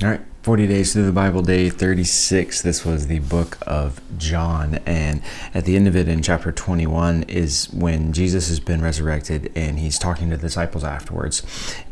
All right, 40 days through the Bible, day 36. This was the book of John. And at the end of it, in chapter 21, is when Jesus has been resurrected and he's talking to the disciples afterwards.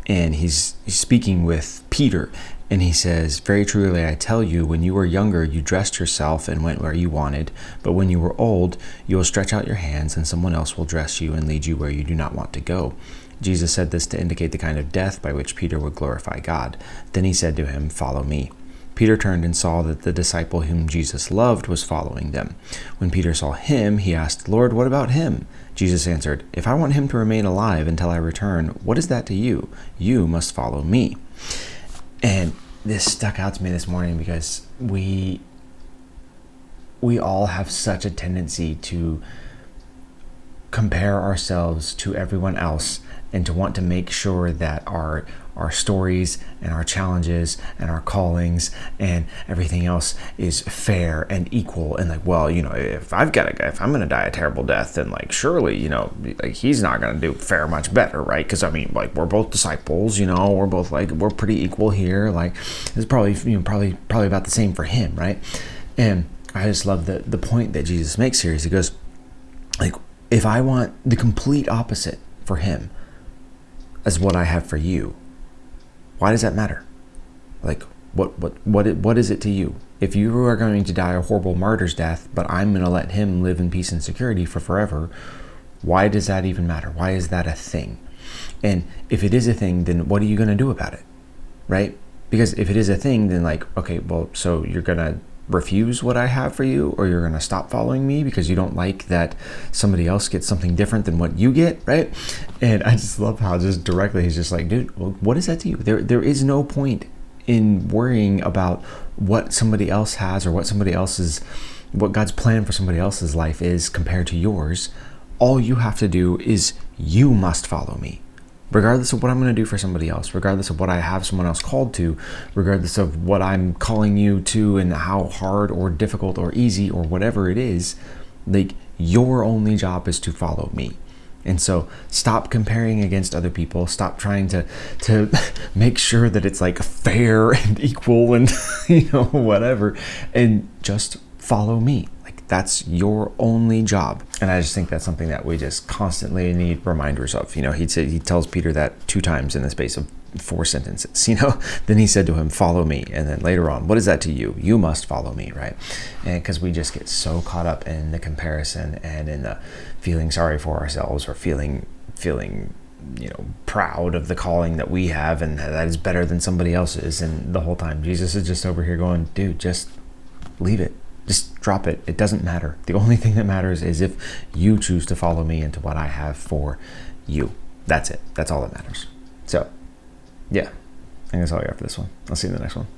And he's speaking with Peter. And he says, "Very truly, I tell you, when you were younger, you dressed yourself and went where you wanted. But when you were old, you will stretch out your hands and someone else will dress you and lead you where you do not want to go." Jesus said this to indicate the kind of death by which Peter would glorify God. Then he said to him, "Follow me." Peter turned and saw that the disciple whom Jesus loved was following them. When Peter saw him, he asked, "Lord, what about him?" Jesus answered, "If I want him to remain alive until I return, what is that to you? You must follow me." And this stuck out to me this morning because we all have such a tendency to compare ourselves to everyone else and to want to make sure that our stories and our challenges and our callings and everything else is fair and equal, and like, well, if I'm gonna die a terrible death, then like surely like he's not gonna do fare much better, right? Because like we're both disciples, we're both like we're pretty equal here, like it's probably probably about the same for him, right? And I just love the point that Jesus makes here is he goes like, if I want the complete opposite for him as what I have for you, why does that matter? Like, what is it to you? If you are going to die a horrible martyr's death, but I'm going to let him live in peace and security for forever, why does that even matter? Why is that a thing? And if it is a thing, then what are you going to do about it, right? Because if it is a thing, then like, okay, well, so you're going to refuse what I have for you, or you're going to stop following me because you don't like that somebody else gets something different than what you get, right? And I just love how just directly he's just like, dude, well, what is that to you? There is no point in worrying about what somebody else has or what God's plan for somebody else's life is compared to yours. All you have to do is you must follow me. Regardless of what I'm going to do for somebody else, regardless of what I have someone else called to, regardless of what I'm calling you to and how hard or difficult or easy or whatever it is, like your only job is to follow me. And so stop comparing against other people. Stop trying to make sure that it's like fair and equal and whatever, and just follow me. That's your only job. And I just think that's something that we just constantly need reminders of. He tells Peter that 2 times in the space of 4 sentences. Then he said to him, "Follow me." And then later on, what is that to you? You must follow me, right? And because we just get so caught up in the comparison and in the feeling sorry for ourselves or feeling proud of the calling that we have and that is better than somebody else's. And the whole time Jesus is just over here going, dude, just leave it. Just drop it. It doesn't matter. The only thing that matters is if you choose to follow me into what I have for you. That's it. That's all that matters. So, yeah, I think that's all I got for this one. I'll see you in the next one.